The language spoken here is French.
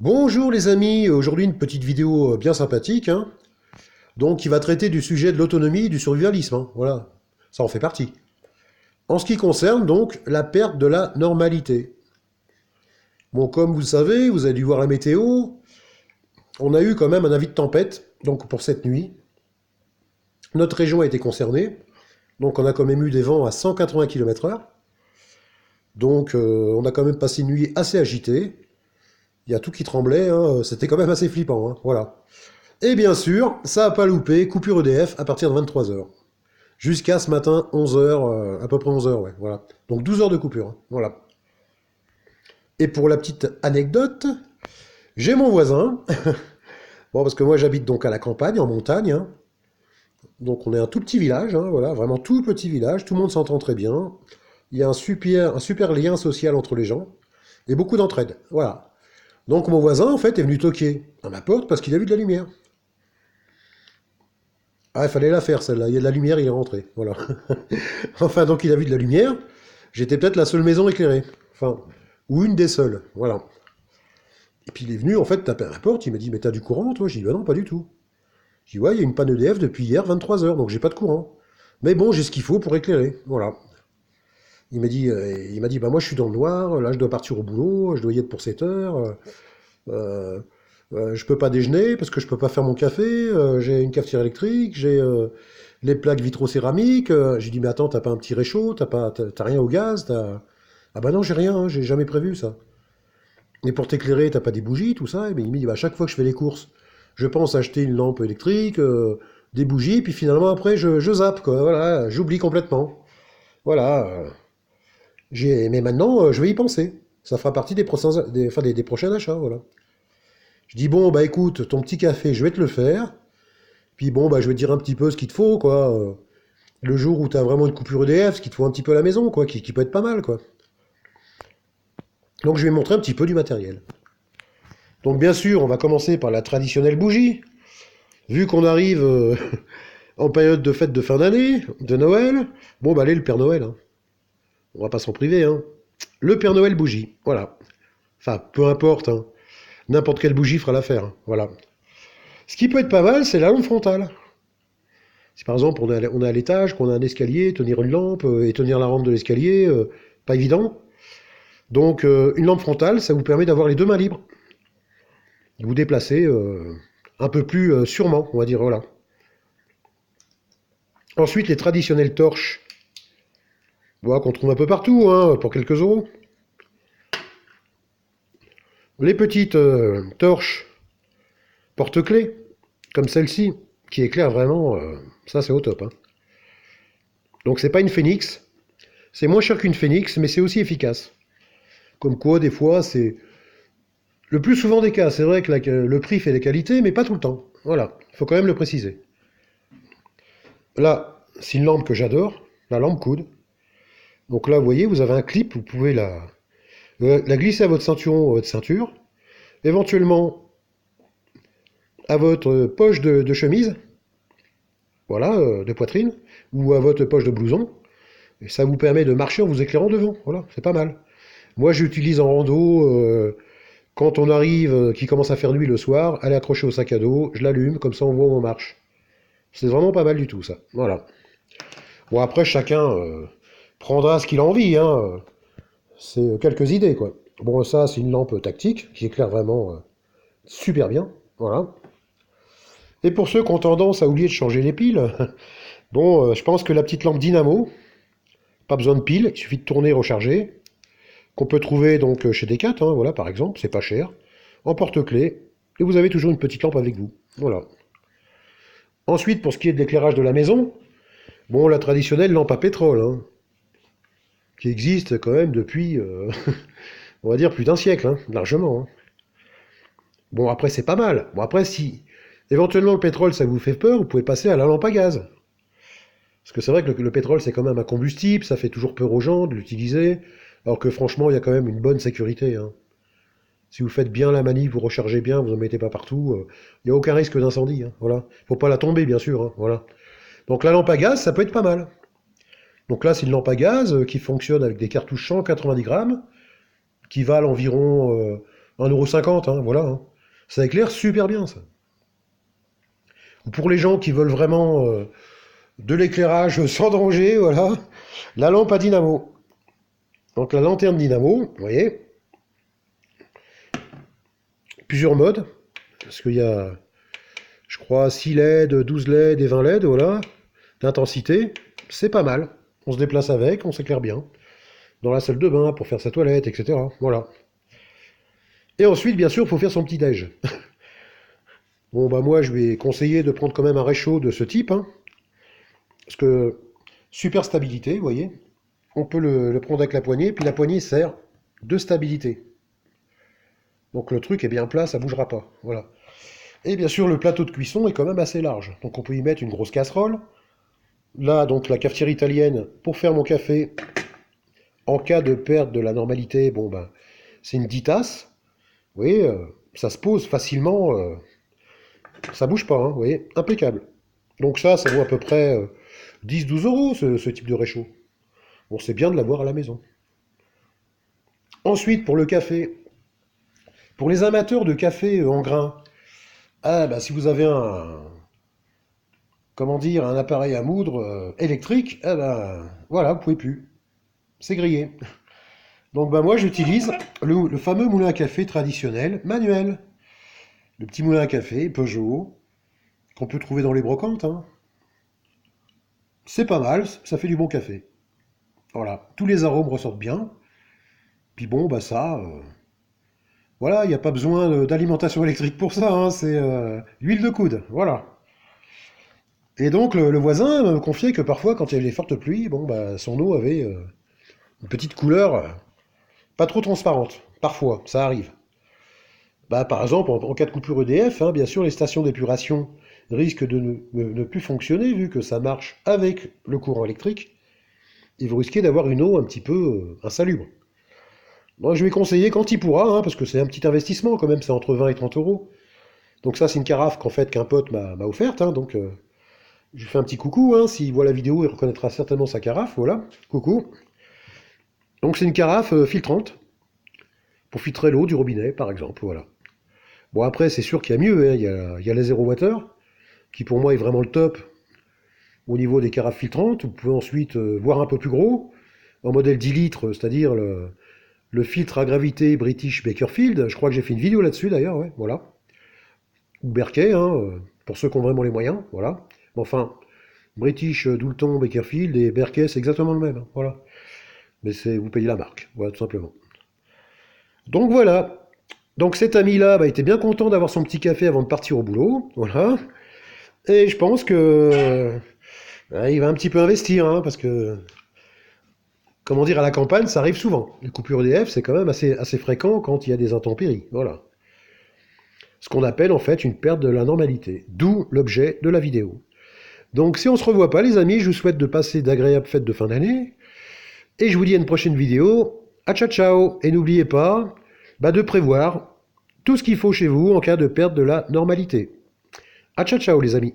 Bonjour les amis, aujourd'hui une petite vidéo bien sympathique, hein, donc qui va traiter du sujet de l'autonomie et du survivalisme, hein, voilà, ça en fait partie. En ce qui concerne donc la perte de la normalité. Bon, comme vous le savez, vous avez dû voir la météo, on a eu quand même un avis de tempête, donc pour cette nuit. Notre région a été concernée, donc on a quand même eu des vents à 180 km/h, donc on a quand même passé une nuit assez agitée, il y a tout qui tremblait, hein, c'était quand même assez flippant, hein, voilà. Et bien sûr, ça n'a pas loupé, coupure EDF à partir de 23 h. Jusqu'à ce matin, 11 h, à peu près 11 h, ouais, voilà. Donc 12 heures de coupure, hein, voilà. Et pour la petite anecdote, j'ai mon voisin, bon, parce que moi j'habite donc à la campagne, en montagne, hein. Donc on est un tout petit village, hein, voilà, vraiment tout petit village, tout le monde s'entend très bien. Il y a un super lien social entre les gens, et beaucoup d'entraide, voilà. Donc mon voisin, en fait, est venu toquer à ma porte parce qu'il a vu de la lumière. Ah, il fallait la faire celle-là, il y a de la lumière, il est rentré, voilà. Enfin, donc il a vu de la lumière. J'étais peut-être la seule maison éclairée. Enfin, ou une des seules, voilà. Et puis il est venu, en fait, taper à la porte, il m'a dit, mais t'as du courant, toi? J'ai dit, bah non, pas du tout. J'ai dit, ouais, il y a une panne EDF depuis hier, 23 h, donc j'ai pas de courant. Mais bon, j'ai ce qu'il faut pour éclairer, voilà. Il m'a dit, bah moi je suis dans le noir, là je dois partir au boulot, je dois y être pour 7 heures, euh, je peux pas déjeuner parce que je peux pas faire mon café, j'ai une cafetière électrique, j'ai les plaques vitrocéramiques. J'ai dit, mais attends, t'as pas un petit réchaud, t'as rien au gaz, Ah bah non, j'ai rien, hein, j'ai jamais prévu ça. Et pour t'éclairer, t'as pas des bougies, tout ça? Et bien, il me dit, bah, chaque fois que je fais les courses, je pense acheter une lampe électrique, des bougies, puis finalement après je zappe, quoi. Voilà, j'oublie complètement. Voilà. Mais maintenant, je vais y penser. Ça fera partie des prochains achats, voilà. Je dis, bon, bah écoute, ton petit café, je vais te le faire. Puis bon, bah je vais te dire un petit peu ce qu'il te faut, quoi. Le jour où t'as vraiment une coupure EDF, ce qu'il te faut un petit peu à la maison, quoi, qui peut être pas mal, quoi. Donc je vais montrer un petit peu du matériel. Donc bien sûr, on va commencer par la traditionnelle bougie. Vu qu'on arrive en période de fête de fin d'année, de Noël, bon bah allez le Père Noël, hein. On va pas s'en priver, hein. Le Père Noël bougie, voilà. Enfin, peu importe, hein. N'importe quelle bougie fera l'affaire, hein. Voilà. Ce qui peut être pas mal, c'est la lampe frontale. Si par exemple on est à l'étage, qu'on a un escalier, tenir une lampe et tenir la rampe de l'escalier, pas évident. Donc une lampe frontale, ça vous permet d'avoir les deux mains libres. De vous déplacer un peu plus sûrement, on va dire, voilà. Ensuite, les traditionnelles torches, voilà, qu'on trouve un peu partout, hein, pour quelques euros. Les petites torches porte-clés, comme celle-ci, qui éclaire vraiment, ça c'est au top, hein. Donc c'est pas une Phoenix, c'est moins cher qu'une Phoenix, mais c'est aussi efficace. Comme quoi, des fois, c'est le plus souvent des cas. C'est vrai que le prix fait les qualités, mais pas tout le temps. Voilà, il faut quand même le préciser. Là, c'est une lampe que j'adore, la lampe coude. Donc là, vous voyez, vous avez un clip, vous pouvez la glisser à votre ceinturon, votre ceinture, éventuellement à votre poche de chemise, voilà, de poitrine, ou à votre poche de blouson. Et ça vous permet de marcher en vous éclairant devant. Voilà, c'est pas mal. Moi, j'utilise en rando, quand on arrive, qu'il commence à faire nuit le soir, elle est accrochée au sac à dos, je l'allume, comme ça on voit où on marche. C'est vraiment pas mal du tout, ça. Voilà. Bon, après, chacun prendra ce qu'il a envie, hein. C'est quelques idées, quoi. Bon, ça, c'est une lampe tactique qui éclaire vraiment super bien. Voilà. Et pour ceux qui ont tendance à oublier de changer les piles, bon, je pense que la petite lampe dynamo, pas besoin de piles, il suffit de tourner, recharger, qu'on peut trouver donc chez Decat, hein, voilà, par exemple, c'est pas cher, en porte-clés, et vous avez toujours une petite lampe avec vous. Voilà. Ensuite, pour ce qui est de l'éclairage de la maison, bon, la traditionnelle lampe à pétrole, hein, qui existe quand même depuis, on va dire, plus d'un siècle, hein, largement, hein. Bon, après, c'est pas mal. Bon, après, si éventuellement le pétrole, ça vous fait peur, vous pouvez passer à la lampe à gaz. Parce que c'est vrai que le pétrole, c'est quand même un combustible, ça fait toujours peur aux gens de l'utiliser, alors que franchement, il y a quand même une bonne sécurité, hein. Si vous faites bien la manip, vous rechargez bien, vous en mettez pas partout, il n'y a aucun risque d'incendie, hein, voilà. Faut pas la tomber, bien sûr, hein, voilà. Donc la lampe à gaz, ça peut être pas mal. Donc là, c'est une lampe à gaz qui fonctionne avec des cartouches 190 grammes, qui valent environ 1,50 €, hein, voilà. Hein. Ça éclaire super bien, ça. Ou pour les gens qui veulent vraiment de l'éclairage sans danger, voilà, la lampe à dynamo. Donc la lanterne dynamo, vous voyez, plusieurs modes, parce qu'il y a, je crois, 6 LED, 12 LED et 20 LED, voilà, d'intensité, c'est pas mal. On se déplace avec, on s'éclaire bien. Dans la salle de bain, pour faire sa toilette, etc. Voilà. Et ensuite, bien sûr, il faut faire son petit-déj. Bon, bah moi, je vais conseiller de prendre quand même un réchaud de ce type, hein, parce que super stabilité, vous voyez. On peut le prendre avec la poignée, puis la poignée sert de stabilité. Donc le truc est bien plat, ça bougera pas. Voilà. Et bien sûr, le plateau de cuisson est quand même assez large. Donc on peut y mettre une grosse casserole. Là, donc la cafetière italienne, pour faire mon café, en cas de perte de la normalité, bon ben, c'est une 10 tasses. Vous voyez, ça se pose facilement, ça bouge pas, hein, vous voyez, impeccable. Donc ça vaut à peu près 10-12 euros ce type de réchaud. Bon, c'est bien de l'avoir à la maison. Ensuite, pour le café, pour les amateurs de café en grains, ah, bah, si vous avez comment dire, un appareil à moudre électrique, eh ben, voilà, vous pouvez plus. C'est grillé. Donc bah, moi j'utilise le fameux moulin à café traditionnel, manuel. Le petit moulin à café, Peugeot, qu'on peut trouver dans les brocantes. Hein. C'est pas mal, ça fait du bon café. Voilà, tous les arômes ressortent bien. Puis bon, bah ça, voilà, il n'y a pas besoin d'alimentation électrique pour ça, hein, c'est l'huile de coude, voilà. Et donc le voisin me confiait que parfois, quand il y avait les fortes pluies, bon, bah, son eau avait une petite couleur pas trop transparente. Parfois, ça arrive. Bah, par exemple, en cas de coupure EDF, hein, bien sûr, les stations d'épuration risquent de ne plus fonctionner vu que ça marche avec le courant électrique. Et vous risquez d'avoir une eau un petit peu insalubre. Moi, je vais conseiller quand il pourra, hein, parce que c'est un petit investissement quand même, c'est entre 20 et 30 euros. Donc ça, c'est une carafe qu'un pote m'a offerte, hein, donc je lui fais un petit coucou, hein, s'il voit la vidéo, il reconnaîtra certainement sa carafe, voilà, coucou. Donc c'est une carafe filtrante, pour filtrer l'eau du robinet, par exemple, voilà. Bon, après, c'est sûr qu'il y a mieux, hein, il y a les 0 water, qui pour moi est vraiment le top au niveau des carafes filtrantes. Vous pouvez ensuite voir un peu plus gros, en modèle 10 litres, c'est-à-dire le filtre à gravité British Bakerfield. Je crois que j'ai fait une vidéo là-dessus d'ailleurs, ouais, voilà. Ou Berkey, hein, pour ceux qui ont vraiment les moyens, voilà. Enfin, British, Doulton, Bakerfield et Berkey, c'est exactement le même, hein, voilà. Mais vous payez la marque, voilà, tout simplement. Donc voilà. Donc cet ami-là bah, était bien content d'avoir son petit café avant de partir au boulot, voilà. Et je pense que il va un petit peu investir, hein, parce que, comment dire, à la campagne, ça arrive souvent. Les coupures EDF, c'est quand même assez fréquent quand il y a des intempéries, voilà. Ce qu'on appelle en fait une perte de la normalité, d'où l'objet de la vidéo. Donc si on se revoit pas les amis, je vous souhaite de passer d'agréables fêtes de fin d'année, et je vous dis à une prochaine vidéo, à ciao ciao, et n'oubliez pas bah, de prévoir tout ce qu'il faut chez vous en cas de perte de la normalité. À ciao ciao les amis.